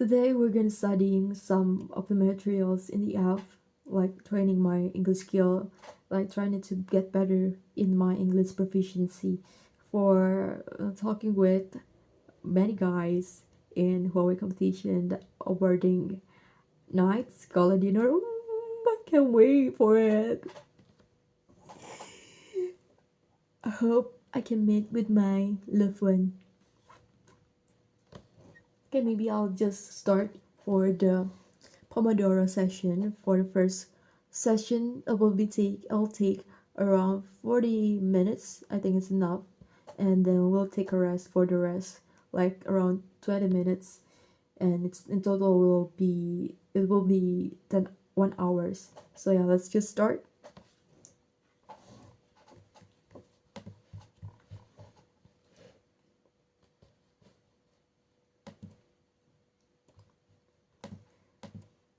Today we're gonna studying some of the materials in the app, like training my English skill, like trying to get better in my English proficiency for talking with many guys in Huawei competition awarding nights, gala dinner. I can't wait for it. I hope I can meet with my loved one. Okay, maybe I'll just start for the Pomodoro session. For the first session, I'll take around 40 minutes. I think it's enough, and then we'll take a rest for the rest, like around 20 minutes, and it's in total will be 1 hours. So yeah, let's just start.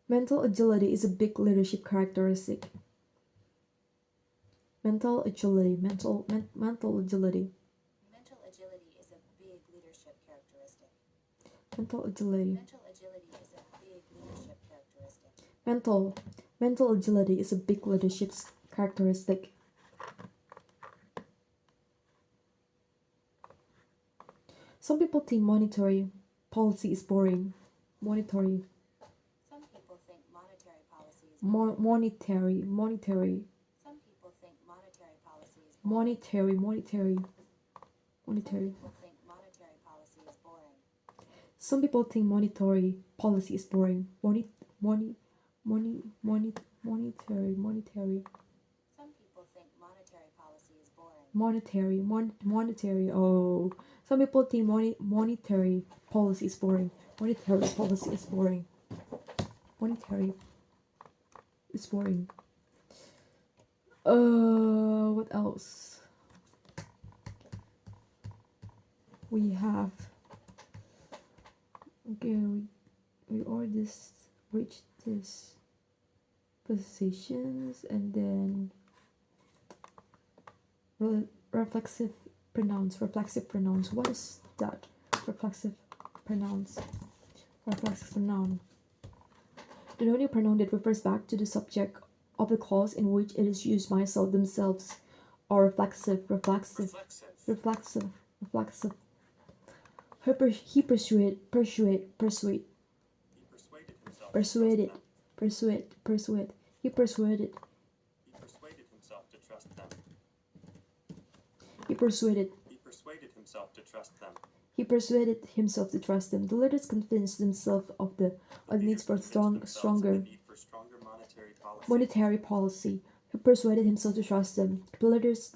Mental agility is a big leadership characteristic. Mental agility, mental agility. Mental agility is a big leadership characteristic. Mental agility. Mental agility is a big leadership characteristic. Mental agility is a big leadership characteristic. Some people think monetary policy is boring. Monetary. Some people think monetary policy is boring. Monetary. Some people think monetary policy is boring. Monetary. Some people think monetary policy is boring. Some people think monetary policy is boring. Monetary. Some people think monetary policy is boring. Monetary. Oh, some people think monetary policy is boring. Monetary policy is boring. Monetary is boring. What else? We have. Okay, we all just reach this positions, and then reflexive pronouns. What is that? Reflexive pronouns. Reflexive pronoun. Denoting a pronoun that refers back to the subject of the clause in which it is used, myself, themselves, or reflexive. He persuaded. Persuaded. He persuaded. He persuaded himself to trust them. He persuaded. He persuaded himself to trust them. He persuaded himself to trust them. The leaders convinced themselves of the need for stronger monetary policy. He persuaded himself to trust them. The leaders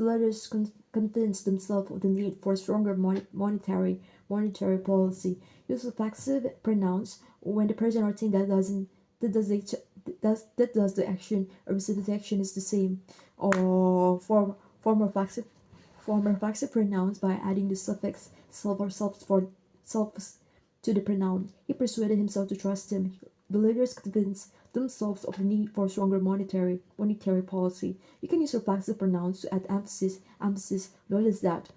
convinced themselves of the need for stronger monetary policy. Use reflexive pronouns when the person or thing that does the action or receives the action is the same. Or form reflexive pronouns by adding the suffix self or self to the pronoun. He persuaded himself to trust him. The leaders convinced themselves of the need for stronger monetary policy. You can use reflexive pronouns to add emphasis. Notice that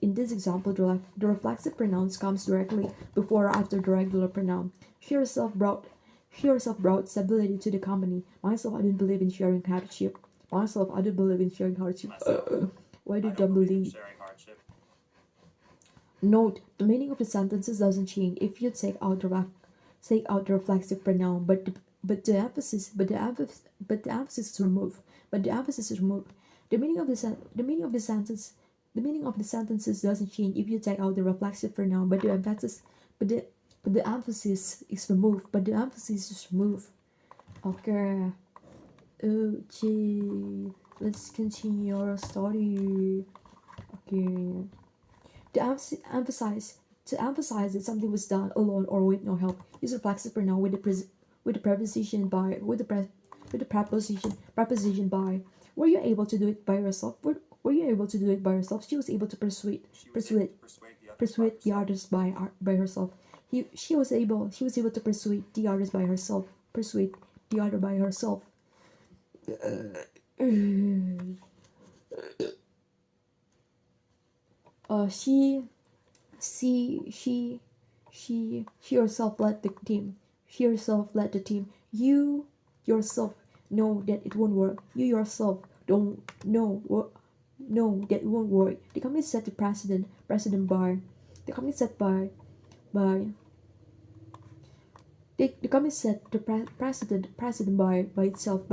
in this example, the reflexive pronouns comes directly before or after the regular pronoun. She herself brought stability to the company. Myself, I didn't believe in sharing hardship. Why do you don't believe? Note, the meaning of the sentences doesn't change if you take out the reflexive pronoun, but the emphasis is removed. The meaning of the sentences doesn't change if you take out the reflexive pronoun, but the emphasis is removed. Okay. Okay. Let's continue our study. Okay. To emphasize that something was done alone or with no help, use reflexive pronoun with the preposition by. Were you able to do it by yourself? Were you able to do it by yourself? She was able to persuade the others by herself. She was able to persuade the others by herself. Persuade the other by herself. She She herself led the team. She herself led the team. You yourself know that it won't work. You yourself don't know that it won't work. The company set the precedent by the company set by the company set the precedent by itself.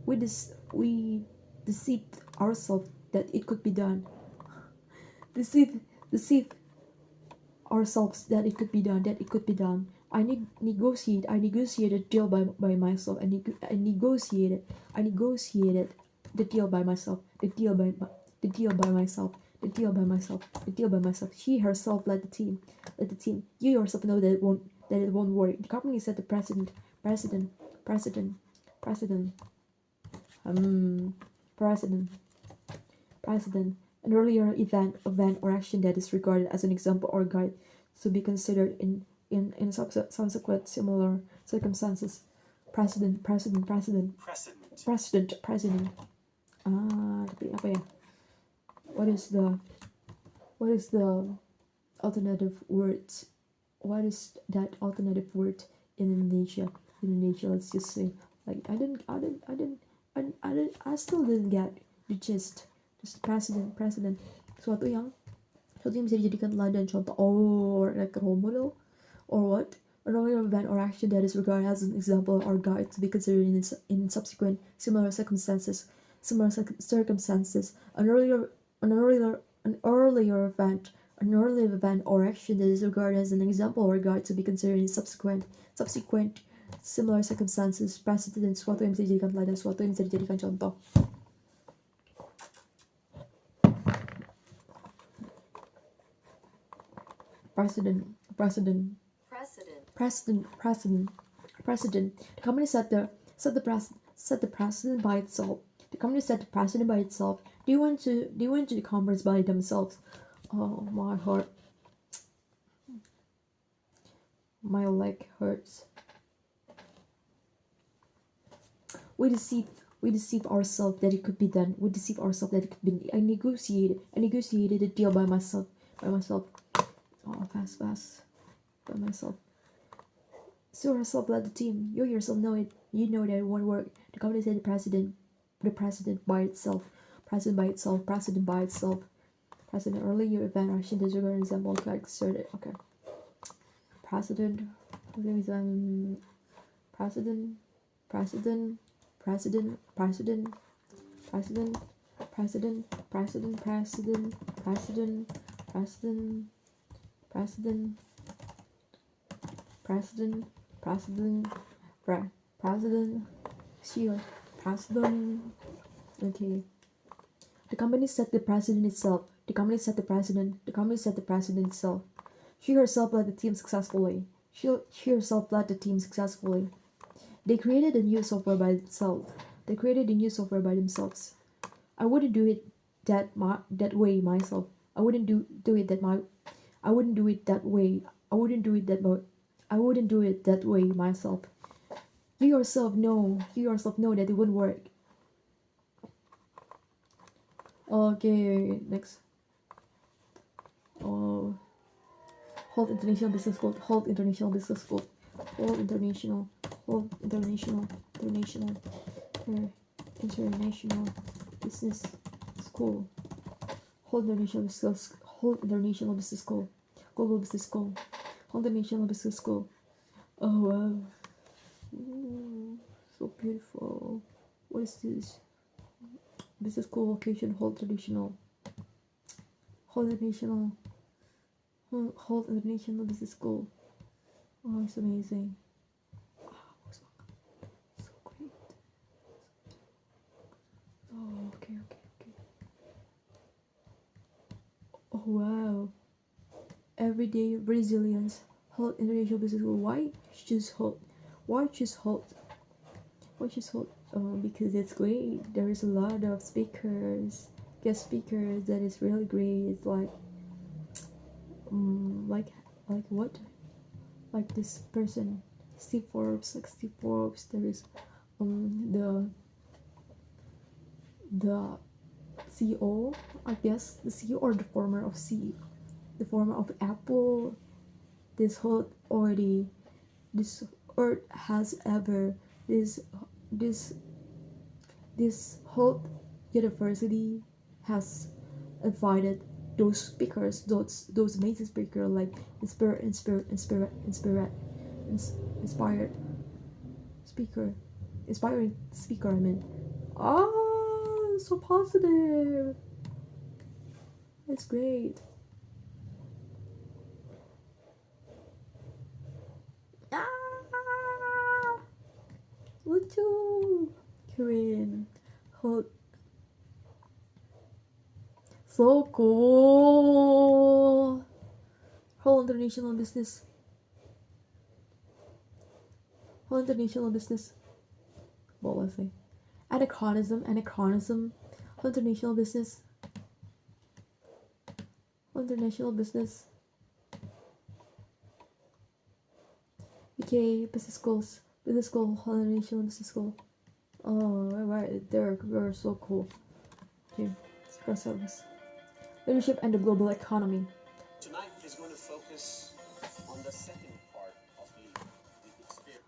We deceived ourselves that it could be done. Deceived ourselves that it could be done. That it could be done. I negotiated deal by myself. I negotiated the deal by myself. The deal by myself. The deal by myself. The deal by myself. She herself led the team. Led the team. You yourself know that it won't work. The company set the precedent, precedent, precedent, um, precedent, precedent. An earlier event or action that is regarded as an example or guide to be considered in subsequent similar circumstances. Precedent, precedent, precedent, Precedent. precedent, precedent. Tapi apa ya? What is the alternative words? What is that alternative word in Indonesia? Indonesia, let's just say. Like I still didn't get the gist. Just precedent. Suatu yang bisa dijadikan teladan contoh or like a role model or what? An earlier event or action that is regarded as an example or guide to be considered in subsequent similar circumstances. An earlier event or action that is regarded as an example or guide to be considered in subsequent similar circumstances. Precedent, suatu yang bisa dijadikan teladan, suatu yang bisa dijadikan contoh. Precedent. The company set the precedent by itself. The company set the precedent by itself. They went to the conference by themselves. Oh, my heart. My leg hurts. We deceive ourselves that it could be done. We deceive ourselves that it could be. I negotiated a deal by myself. Oh, fast. By myself. So yourself led the team. You yourself know it. You know that it won't work. The company said the precedent by itself. Precedent by itself. Precedent earlier event action that you're going to example like started. Okay. Precedent. Okay. The company set the precedent itself. She herself led the team successfully. They created a new software by themselves. I wouldn't do it that way myself. I wouldn't do it that way. I wouldn't do it that way myself. You yourself know that it wouldn't work. Okay, next. Oh, Hold International Business School. International Business School. International Business School. International Business School. Global Business School. International Business School. Oh wow. Ooh, so beautiful. What is this? Business School location. International Business School. Oh, it's amazing. So great. Oh, okay. Oh, wow. Everyday resilience. International Business School. Why choose Holt? Because it's great. There is a lot of guest speakers. That is really great. It's like what? Like this person, Steve Forbes. There is the CEO, I guess, the CEO or the former of Apple. this whole already this earth has ever this this this whole university has invited those speakers, those amazing speakers like inspired speaker, inspiring speaker. I mean, so positive. It's great. Ah, lucu. Korean, hot, so cool. Whole international business. Whole international business. What was I? Anachronism. Whole international business. Whole international business. UK business schools. Business school. Whole international business school. Oh, right there. We're so cool. Okay, secret service. Leadership and the global economy. Tonight is going to focus on the second part of lead, the experience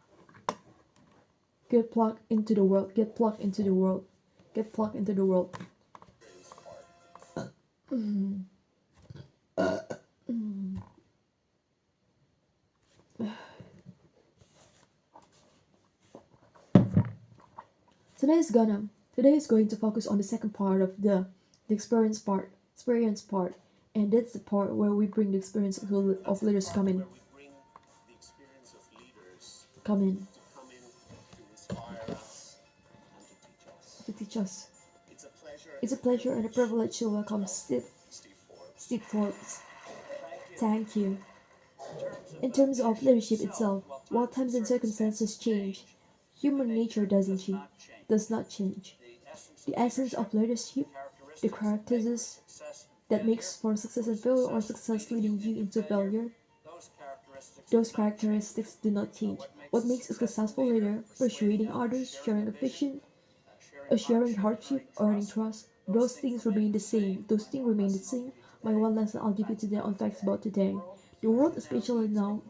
Get plugged into the world. Get plugged into the world. Get plugged into the world. part. Today is going to focus on the second part of the experience part, and that's the part where we bring the experience of leaders Where we bring the experience of leaders come in to come in to inspire us and to teach us. to teach us. It's a pleasure It's a pleasure and a privilege to welcome Steve Forbes. Steve Forbes. Thank you. In terms of leadership itself, while times and circumstances change, human nature does not change. The essence of leadership, the characteristics that makes for success and failure, or success leading you into failure, those characteristics do not change. What makes a successful leader? Persuading others, sharing a vision, sharing hardship, earning trust. Those things remain the same. Those things remain the same. My one lesson I'll give you today on facts about today. The world, especially now,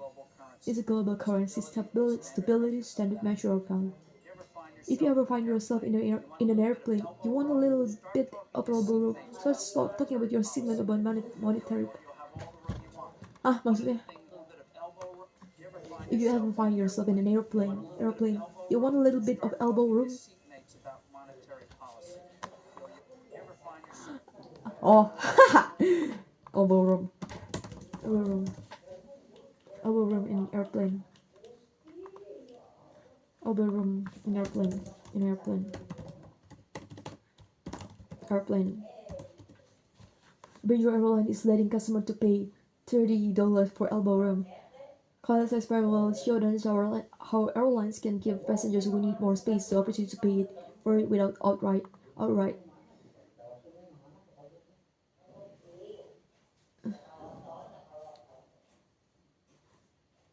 is a global currency. Stability, standard measure of value. If you ever find yourself in an airplane, you want a little bit of elbow room. Start talking about your segment about monetary. Maksudnya, if you ever find yourself in an airplane, you want a little bit of elbow room. Oh, elbow room, elbow room, elbow room in airplane, elbow room in airplane. Major airline is letting customer to pay $30 for elbow room. College experiment will show that how airlines can give passengers who need more space the opportunity to pay for it without outright.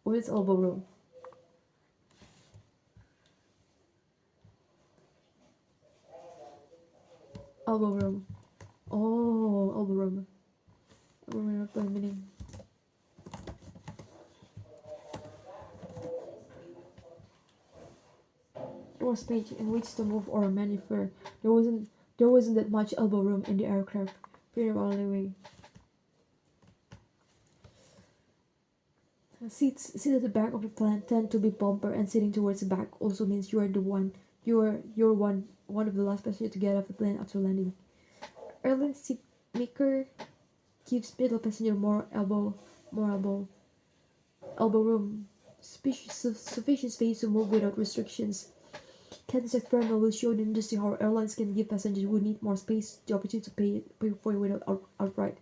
What is elbow room? Elbow room. Oh, elbow room. Elbow room airplane meaning. There was space in which to move or maneuver. There wasn't that much elbow room in the aircraft. Pretty only way. Seats at the back of the plane tend to be bumper, and sitting towards the back also means you're one of the last passengers to get off the plane after landing. Airline seat maker gives middle passenger more elbow room, sufficient space to move without restrictions. This experiment will show the industry how airlines can give passengers who need more space the opportunity to pay for it without outright.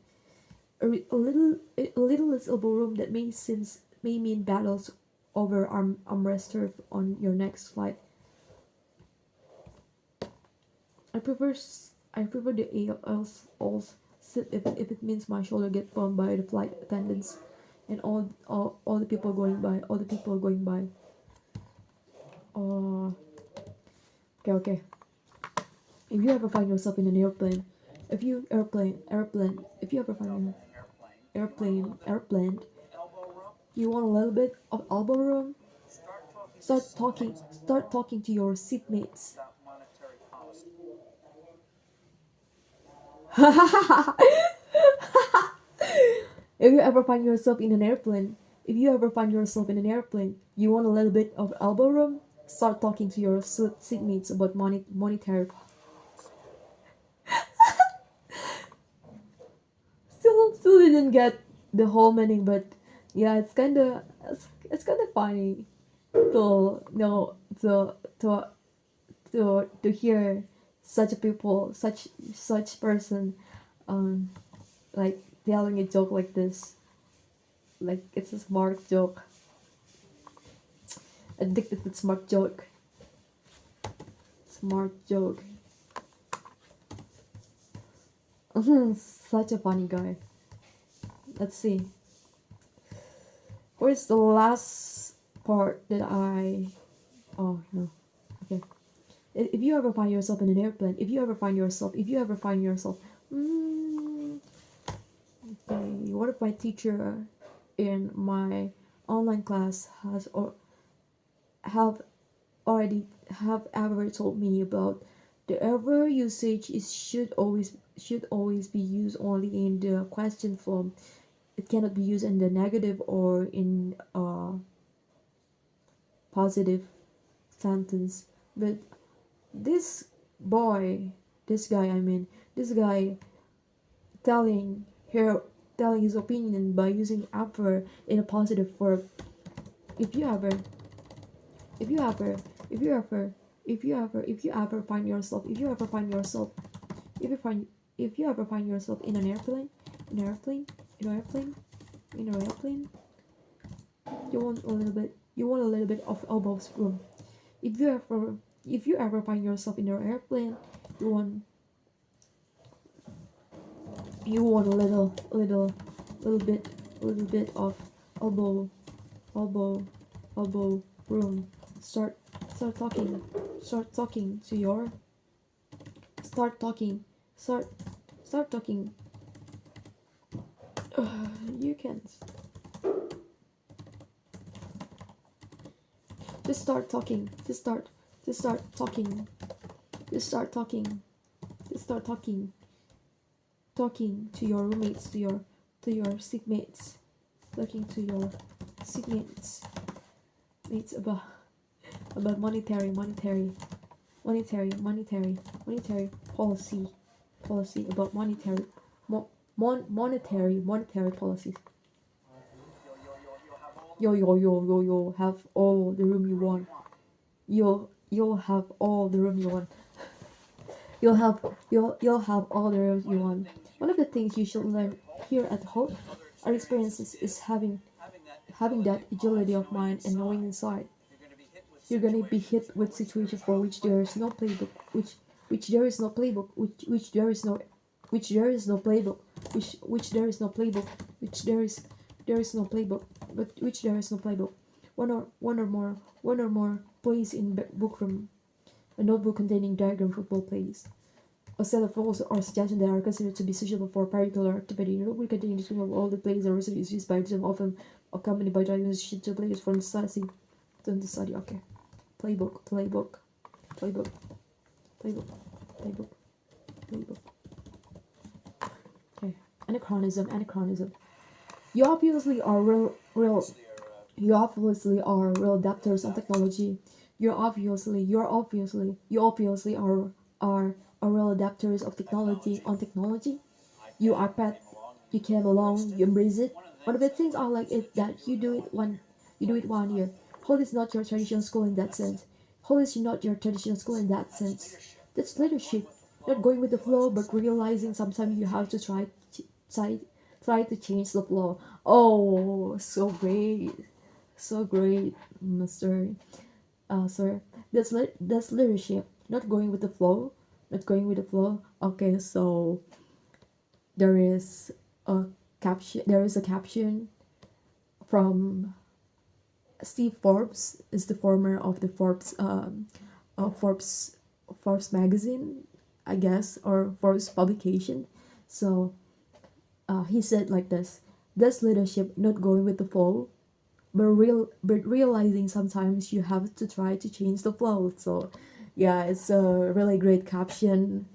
A little less elbow room that may mean battles over armrest on your next flight. I prefer the ALS sit if it means my shoulder get bumped by the flight attendants and all the people going by. Okay. If you ever find yourself in an airplane, if you ever find an airplane, You want a little bit of elbow room? Start talking to Start talking to your seatmates. about monetary policy. If you ever find yourself in an airplane, you want a little bit of elbow room? Start talking to your seatmates about monetary. Still didn't get the whole meaning, but yeah, it's kind of funny to know to hear such a people, such person, um, like telling a joke like this, like it's a smart joke. Addicted to smart joke. Smart joke. Such a funny guy. Let's see. Where's the last part that I? Oh no. Okay. If you ever find yourself in an airplane, if you ever find yourself, mm, okay, what if my teacher in my online class has or have already have ever told me about the ever usage is should always be used only in the question form. It cannot be used in the negative or in positive sentence. But this boy, this guy telling her telling his opinion by using ever in a positive form. If you ever if you ever if you ever if you ever find yourself if you find if you ever find yourself in an airplane in an airplane in an airplane in an airplane, you want a little bit of elbow room. If you ever find yourself in an airplane, you want a little bit of elbow elbow elbow room. Start start talking start talking to your start talking start start talking. You can just start talking just start talking just start talking just start talking to your roommates, to your seatmates, talking to your seatmates mates about monetary policy about monetary policies. Yo, have all the room you want. You'll have all the room you want. You'll have all the rooms you want. One of the things you should learn here at home, our experiences is having that agility of mind and knowing inside. You're gonna be hit with situations for which there is no playbook, which there is no playbook, which there is no there is no playbook, which there is no playbook, which there is no playbook, but which there is no playbook. One or more plays in book room, a notebook containing diagram football plays. A set of rules or suggestions that are considered to be suitable for a particular activity. The notebook containing the description of all the plays or recipes used by them, often accompanied by diagrams to players from the study. Okay. Playbook. Okay. Anachronism. You obviously are real. You obviously are real adapters on technology. You obviously are real adapters of technology on technology. You are pet. You came along. You embrace it. One of the things I like is that you do it 1 year. Hall is not your traditional school in that sense. Hall is not your traditional school in that sense. That's leadership. Not going with the flow, but realizing sometimes you have to try, try to change the flow. Oh, so great, Mister. Sir. That's leadership. Not going with the flow. Not going with the flow. Okay, so there is a caption. There is a caption from Steve Forbes. Is the former of the Forbes magazine, I guess, or Forbes publication. So he said like this: "That's leadership, not going with the flow, but realizing sometimes you have to try to change the flow. So yeah, it's a really great caption,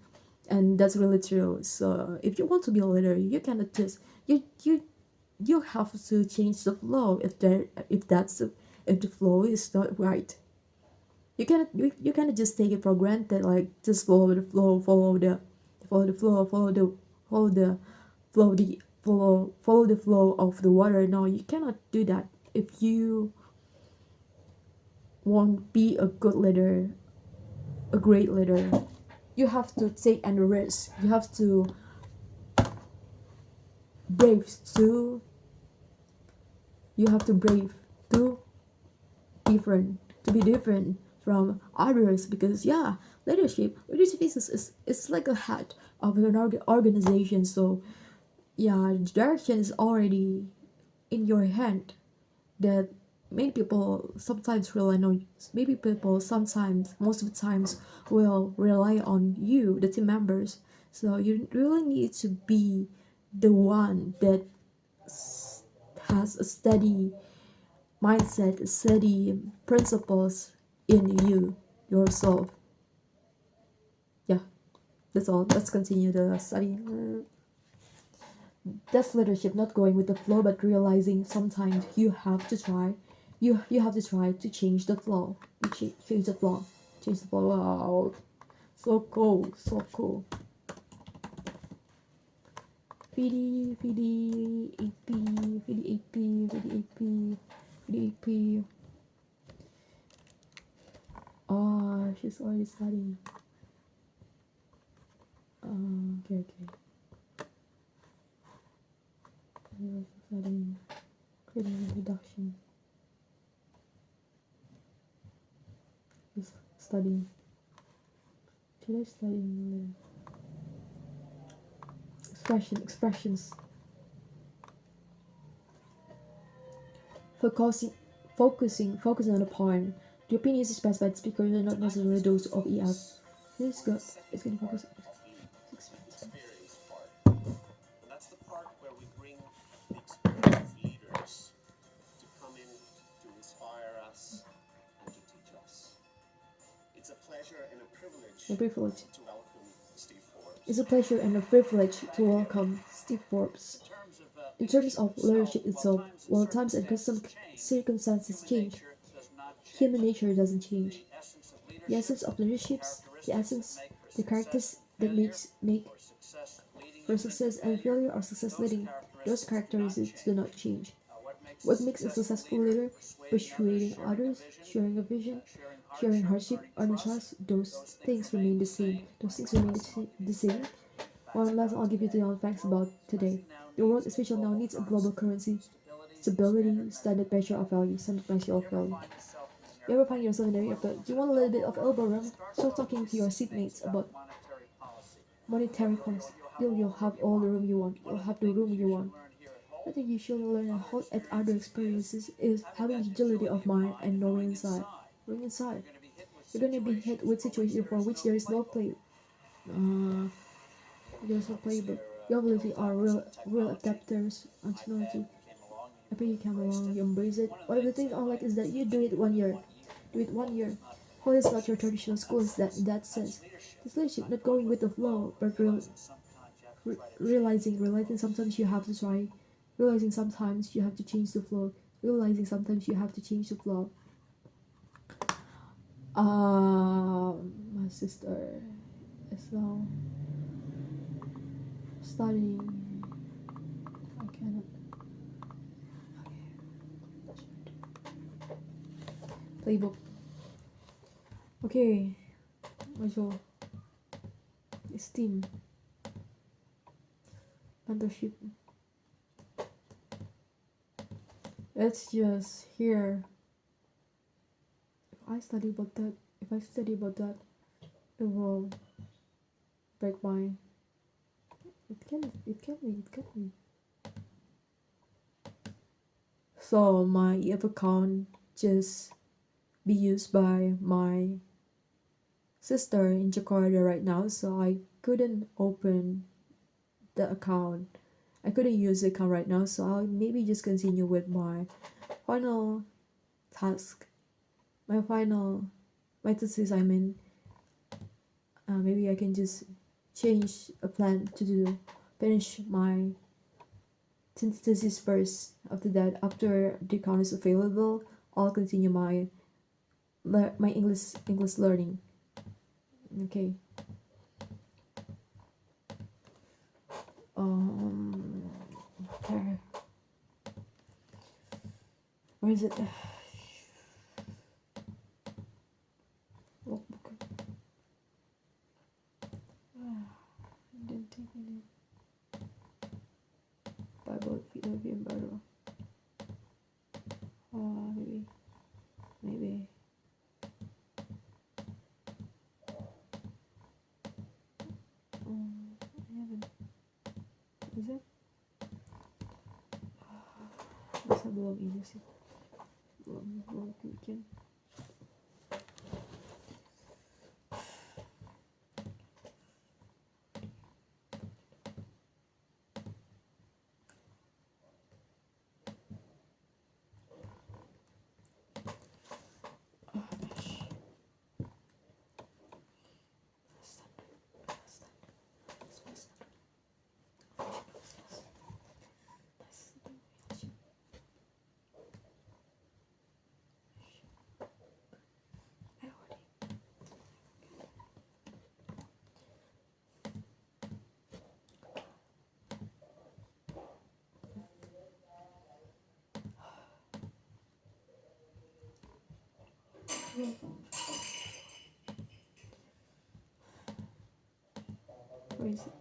and that's really true. So if you want to be a leader, you cannot just you have to change the flow if the flow is not right. You cannot just take it for granted, like just follow the flow, follow the flow, follow the follow the flow of the water. No, you cannot do that. If you want be a good leader, a great leader, you have to take and risk. You have to brave to you have to brave to different to be different from others, because yeah, leadership is like a head of an organization. So yeah, the direction is already in your hand. That many people sometimes rely on, maybe people sometimes, most of the times, will rely on you, the team members. So you really need to be the one that has a steady mindset, steady principles in you yourself. Yeah, that's all. Let's continue the study. That's leadership, not going with the flow, but realizing sometimes you have to try. You have to try to change the flow. Change the flow. Change the flow. Wow, so cool, so cool. VD AP VD AP VD AP VD AP. Oh, she's already studying. Okay. Studying creating reduction. Is studying. Should I study expressions? Focusing on the point. The opinions expressed by the speakers are not necessarily those of EF. This is good. It's gonna focus. Experience part. And that's the part where we bring the experience of leaders to come in to inspire us and to teach us. It's a pleasure and a privilege to welcome Steve Forbes. It's a pleasure and a privilege to welcome Steve Forbes. In terms of leadership itself, while times and circumstances change, human nature doesn't change. The essence of leaderships, the characters that make for success and failure or success leading, those characteristics do not change. What makes a successful leader? Persuading others, sharing a vision, sharing hardship, earning trust, those things remain the same. The same. One last I'll give you the facts about today. The world, especially now, needs a global currency, stability, standard measure of value. You ever find yourself in the area of do you want a little bit of elbow room? Start talking to your seatmates about monetary policy. You'll have all the room you want. You'll have the room you want. I think you should learn and hold at other experiences is having agility of mind and knowing inside. Knowing inside. You're gonna be hit with situations for which there is no play. There's no playbook. Your ability are real adapters and technology. I bet you came along, you embrace it. One of the things I like is that you do it 1 year. Do it 1 year. Hall is not your traditional school in that sense. It's leadership, not going with the flow, but realizing sometimes you have to try. Realizing sometimes you have to change the flow. Realizing sometimes you have to change the flow. My sister is now studying. I cannot. Playbook. Okay. Major. Esteem. Mentorship. Let's just hear. If I study about that, it will break my. It can be. So my EF account just be used by my sister in Jakarta right now, so I couldn't open the account. I couldn't use the account right now, so I'll maybe just continue with my final task, my thesis assignment. Maybe I can just change a plan to do finish my thesis first. After that, after the account is available, I'll continue my English learning. Okay. Okay. Where is it? Workbook. Didn't take any. Bible, Philippine Bible. Maybe. I haven't. Is it? Masa belum ini sih. Belum bikin. Where is it?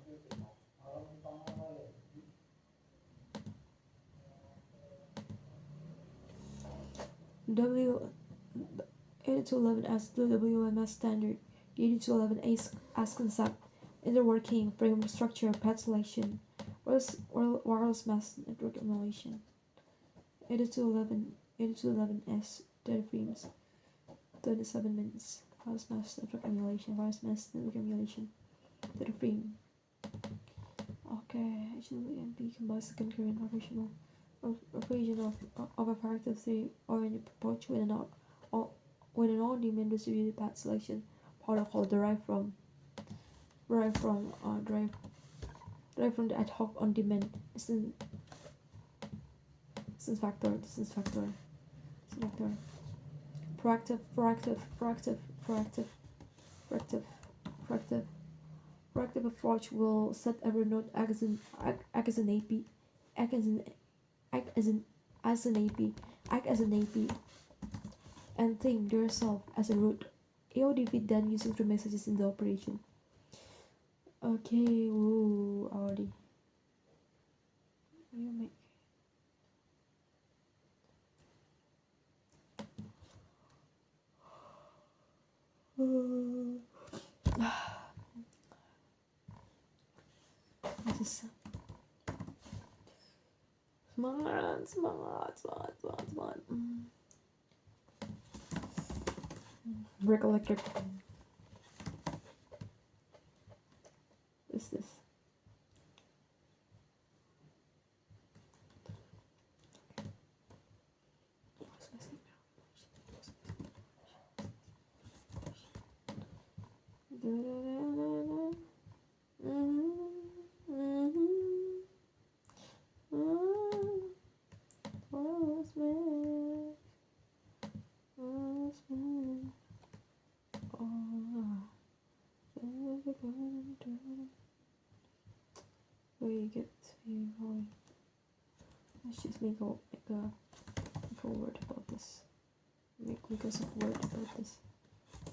W8211 as the WMS standard. 8211 as concept. Inner working, framework structure, path selection. Wireless mass network emulation. 8211S data frames. 37 minutes. Wireless mass network emulation. Wireless mass network emulation. Data frame. Okay, HTTP combines the concurrent operation of a factor 3 or an approach with an on-demand distributed path selection protocol derived from the ad hoc on-demand distance factor. Proactive approach will set every node act as an AP and think yourself as a root. AODV then using through messages in the operation. Okay, woo, already. You make. Just semangat. Brick electric. What's this? Let's just make a word about this. Make us a word about this.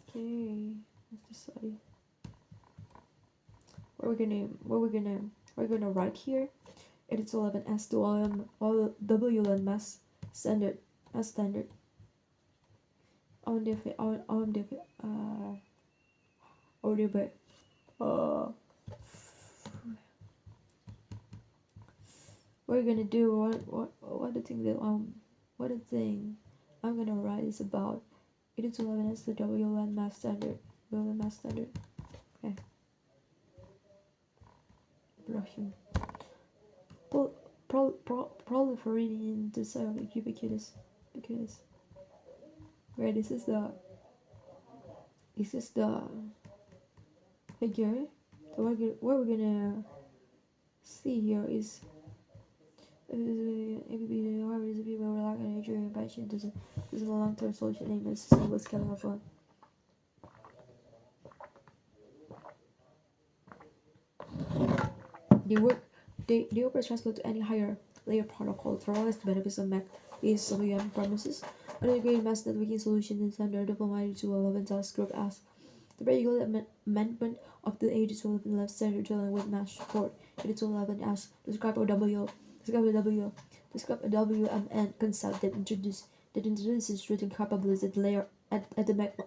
Okay, let's decide. We're gonna write here. It's 11 S to WLAN mass standard we're gonna do what the thing I'm gonna write is about 8211 as the WLAN mass standard. Okay. Russian. Proliferating into cellular ubiquitous. focus. Where this is the figure. So what we're gonna see here is however is people rely on nature and passion doesn't a long term solution aimed at sustainable scaling of fun. They work they operate transport to any higher layer protocol to realize the benefits of Mac based WM promises. An integrated mass networking solution in standard diplomatic to 11 task group asks the regular amendment of the 8211 left standard dealing with mass support. 8211 asks describe a WMN concept that introduces routing capabilities at the layer at the MAC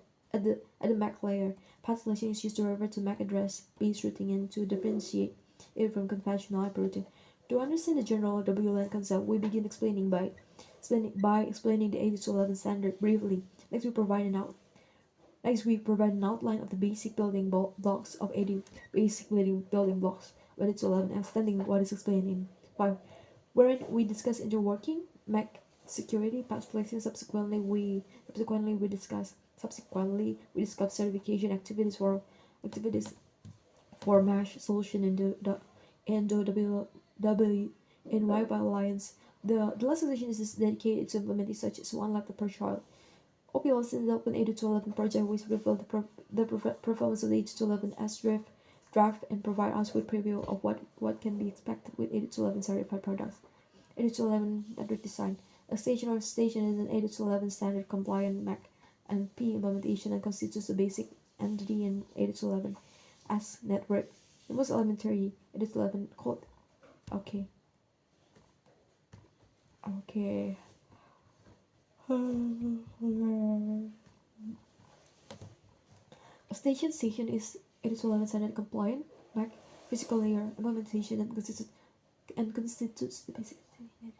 layer. Path selection is used to refer to MAC address based routing and to differentiate it from conventional hyperrouting. To understand the general WLAN concept, we begin explaining by explaining the 8211 standard briefly. Next, we provide an outline of the basic building blocks of 80 basic building blocks of 8211, extending what is explained in 5, wherein we discuss interworking, MAC security, path selection. Subsequently, we discuss certification activities for mesh solution in the Wi-Fi alliance. The last section is dedicated to implementing such as one laptop per child. OPLS in the Open 8211 project, which revealed the performance of the 8211 as draft and provide us with preview of what can be expected with 8211 certified products. 8211 network design. A station is an 8211 standard compliant MAC and P implementation and constitutes a basic entity in 8211 as network. The most elementary 8211 code. Okay. A station is 8211 standard compliant MAC physical layer implementation and constitutes the basic entity.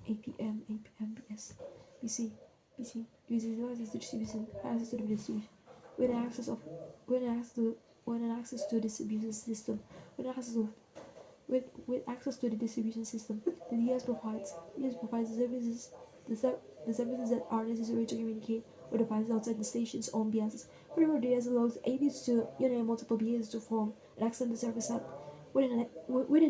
APM, BS, BC, devices to distribution, access to the distribution. When access to distribution system, with access to the distribution system, the DS provides the services that are necessary to communicate with devices outside the station's own BSs. Furthermore, DS allows APs to unite multiple BSs to form and extend the service up within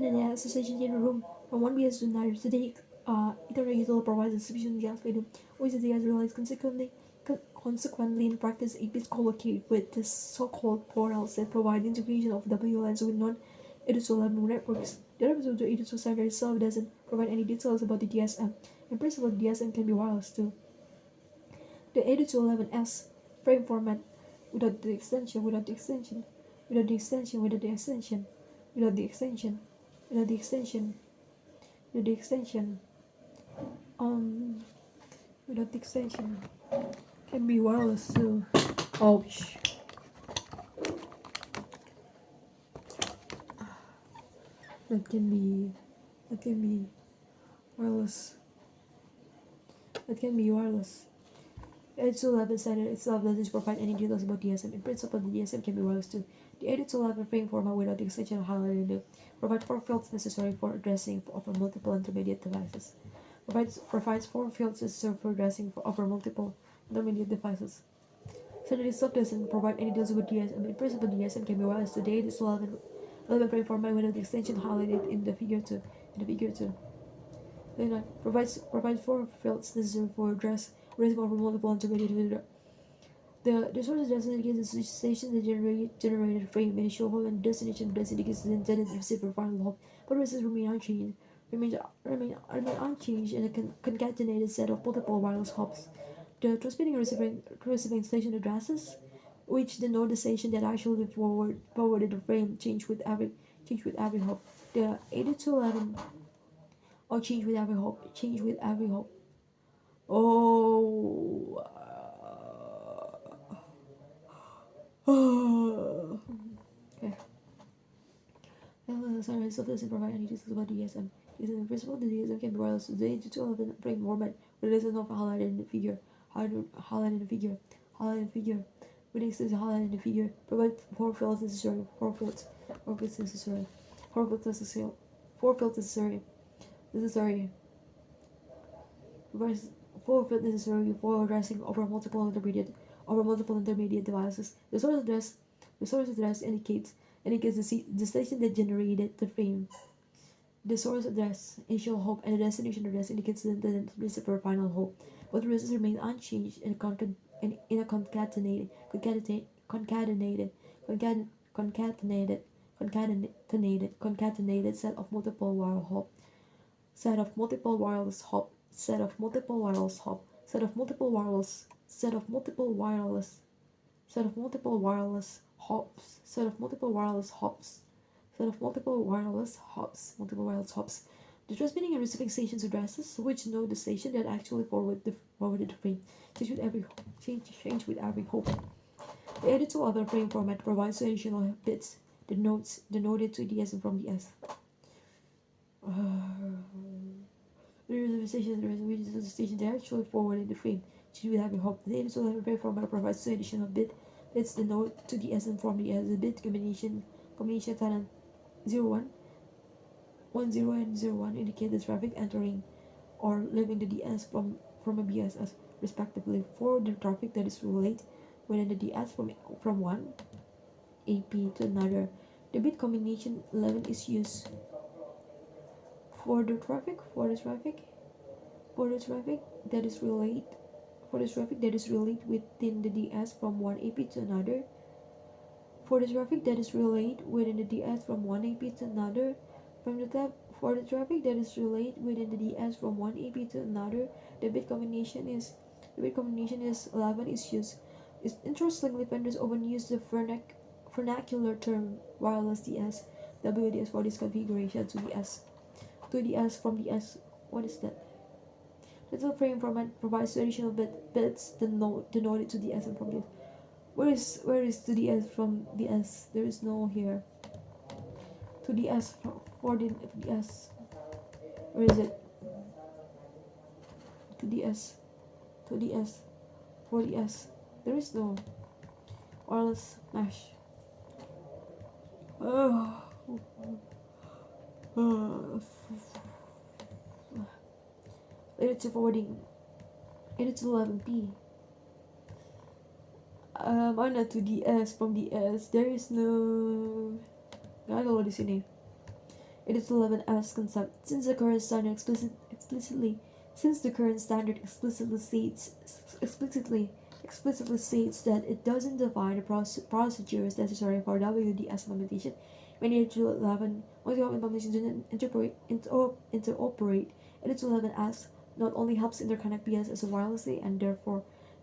an association in a room from one BS to another. Today, Ethernet usually provides a sufficient gas freedom, which is realized consequently in practice, APs co-locate with the so-called portals that provide integration of WLANs with non-8211 networks. The other of the 82 standard itself doesn't provide any details about the DSM. In principle, the DSM can be wireless too. The 8211S frame format without the extension, without the extension, without the extension, without the extension, without the extension, without the extension, without the extension, without the extension can be wireless too. Ouch. That can be wireless. That can be wireless. The 8211 standard itself doesn't provide any details about DSM. In principle, the DSM can be wireless too. The 8211 frame format without the extension highlighted in provides 4 fields necessary for addressing over multiple intermediate devices. Provides 4 fields necessary for addressing over multiple intermediate devices. Standard itself doesn't provide any details about DSM. In principle, DSM can be wireless too. The 8211 frame format without the extension highlighted in the figure 2. Then provides 4 fields necessary for addressing over multiple intermediate. The source doesn't indicate the station that generated frame initial hole and destination does indicate the intended receiver final hole, but results remain unchanged. Remain unchanged in a concatenated set of multiple wireless hubs. The transmitting and receiving station addresses, which denote the station that actually forwarded the frame, change with every hop. The 8211 or change with every hop. Oh. sunrise stuff doesn't provide any details about DSM. In principle, the DSM can be wireless. The 8211 frame format, but it isn't not highlighted in the figure. Highlighted in the figure. Highlighted in the figure. When it says highlighted in the figure, provide 4 fields necessary. 4 fields. 4 fields necessary. 4 fields necessary. 4 fields necessary. Necessary. Provides 4 fields necessary for addressing over multiple intermediate devices. The source address indicates the station that generated the frame. The source address, initial hop, and the destination address indicates the receiver final hop. Both addresses remain unchanged in a concatenated set of multiple wireless hop, set of multiple wireless hop, set of multiple wireless hop, set of multiple wireless, set of multiple wireless, set of multiple wireless hops, set of multiple wireless hops, set of multiple wireless hops. The transmitting and receiving stations addresses, which know the station that actually forwarded the frame, change with every hop. The editor of the frame format provides additional bits denoted to the S and from the S. The receiving station address, which is the station that actually forwarded the frame, change with every hop. The editor of the frame format provides two additional bits denote to the S and from the S. The bit combination pattern 01, 10 and 01 indicate the traffic entering or leaving the DS from a BSS respectively. For the traffic that is relayed within the DS from one AP to another, the bit combination 11 is used. For the traffic that is relayed within the DS from one AP to another, for the traffic that is relayed within the DS from one AP to another, for the traffic that is relayed within the DS from one AP to another, the bit combination is 11 is used. Interestingly, vendors often use the vernacular term wireless DS, WDS for this configuration to the S from the S. What is that? Little frame format provides additional bits denoted to the S and from the S. Where is to the S from the S? There is no here. To the S for the S. Where is it? To the S for the S. There is no wireless mesh. Later to forwarding. Later to 11p. Mana to the S from the S. There is no. Gak ada loh di sini. It is 11S concept. Since the current standard explicitly states that it doesn't define the procedures necessary for WDS implementation, many H211 implementations do not interoperate. H211S not only helps interconnect BSS wirelessly and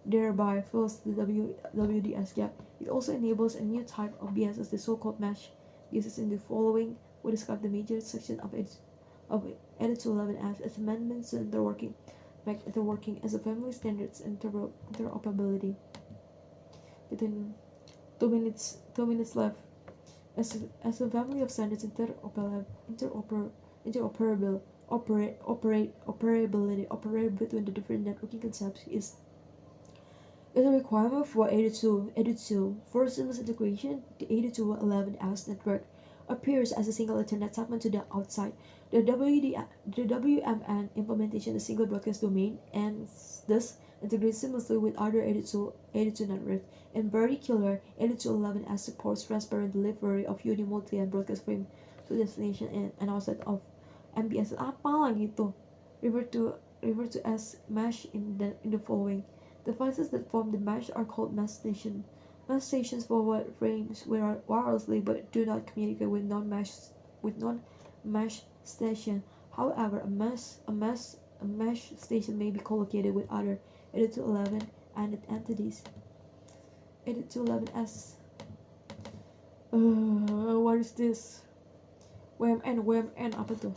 thereby fills the WDS gap, it also enables a new type of BSS, the so-called mesh BSS. In the following, we describe the major section of H211S as amendments to interworking as a family standards and interoperability. Within 2 minutes left. As a family of standards, operate between the different networking concepts is a requirement for 82. For seamless integration, the 82.11s network appears as a single Ethernet segment to the outside. The WMN implementation is a single broadcast domain and thus integrates seamlessly with other 82 networks. In particular, 82.11s supports transparent delivery of unimulti and broadcast frame to destination and outside of MBS. Apa lagi itu? Refer to as mesh in the following. Devices that form the mesh are called mesh stations. Mesh stations forward frames wirelessly but do not communicate with non-mesh station. However, a mesh station may be co-located with other 8211 and entities. 8211S. What is this? WMN apa tuh?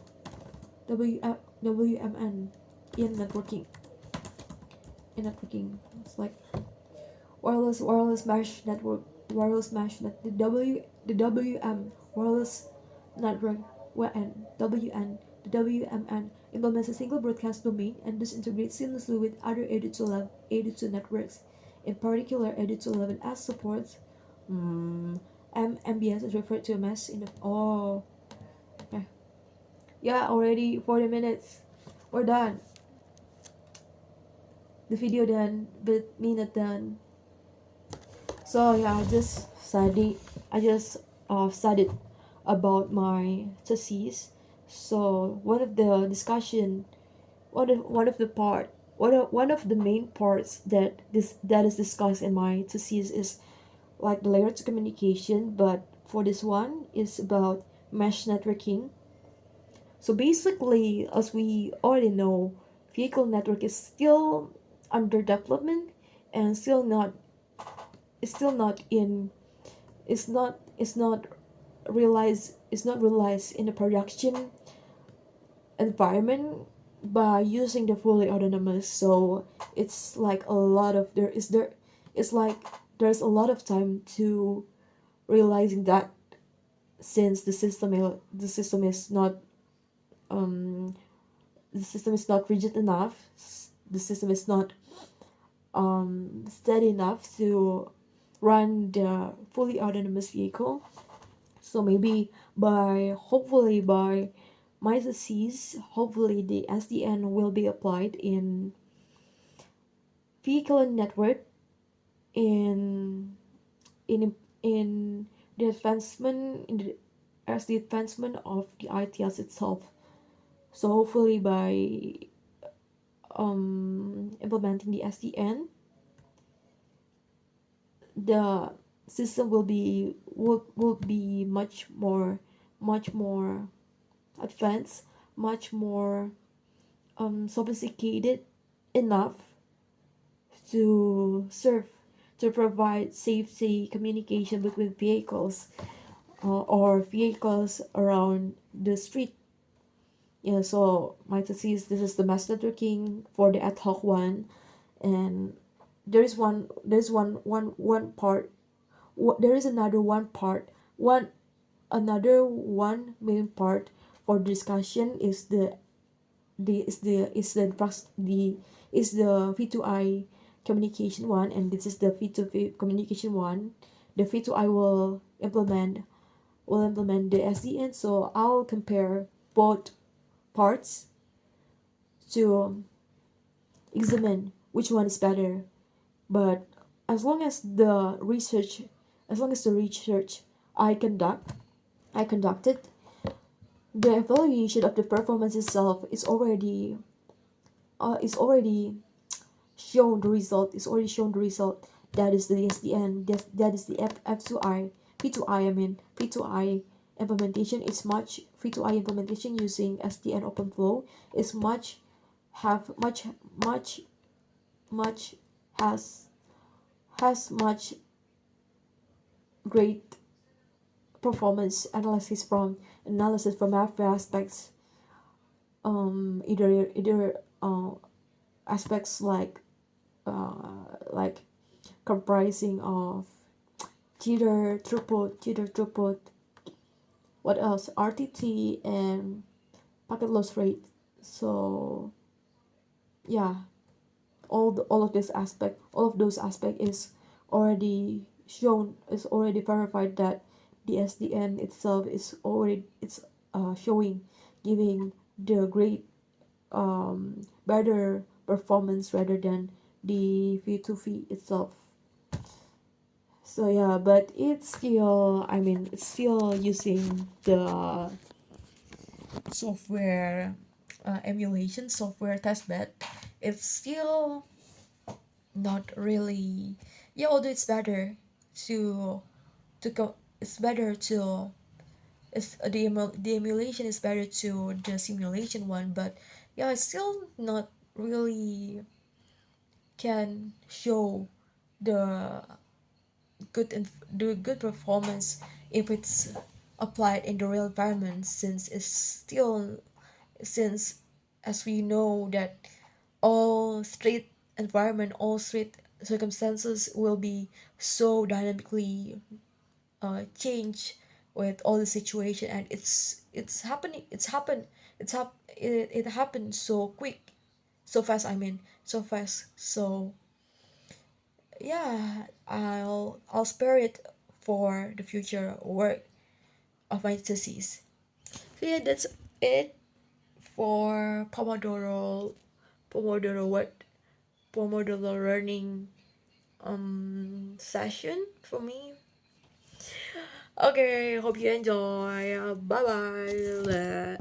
WMN in networking. It's like wireless mesh network. The WM wireless network The WMN implements a single broadcast domain and thus integrates seamlessly with other 82 networks. In particular, 82.11s supports MBS is referred to as in the okay. Yeah, already 40 minutes. We're done. The video done, but me not done. So yeah, I just studied about my thesis. So one of the part one of the main parts that is discussed in my thesis is like the layer to communication, but for this one is about mesh networking. So basically, as we already know, vehicle network is still under development and still not in it's not realized in the production environment by using the fully autonomous. So it's like a lot of there it's like there's a lot of time to realizing that, since the system is not um the system is not rigid enough, the system is not steady enough to run the fully autonomous vehicle. So maybe hopefully by my thesis, hopefully the SDN will be applied in vehicle and network in in the advancement as the advancement of the ITS itself. So hopefully by implementing the SDN, the system will be much more advanced, much more sophisticated enough to serve to provide safety communication between vehicles or vehicles around the street. Yeah, so my thesis, this is the mass networking for the ad hoc one, and there's one part. There is another one part. Another one main part for discussion is the V2I communication one, and this is the V2V communication one. The V2I will implement the SDN, so I'll compare both parts to examine which one is better. But as long as the research as long as the research I conducted, the evaluation of the performance itself is already shown the result is already shown the result. That is the SDN, that is the F2I P2I, P2I implementation is much P2I implementation using SDN OpenFlow is much have much has much great performance analysis from every aspects, either aspects like comprising of jitter throughput, what else, RTT, and packet loss rate. So yeah, all of those aspect is already verified that the SDN itself is already it's showing giving the great better performance rather than the V2V itself. So yeah, but it's still using the software emulation software testbed. It's still not really, yeah, although it's better to go it's better to the emulation is better to the simulation one, but yeah, it's still not really can show the the good performance if it's applied in the real environment, since as we know that all street circumstances will be so dynamically change with all the situation, and it's happening, it happened so quick, so fast, I mean, so fast. So yeah, I'll spare it for the future work of my thesis. So yeah, that's it for Pomodoro learning session for me. Okay, hope you enjoy. Bye bye.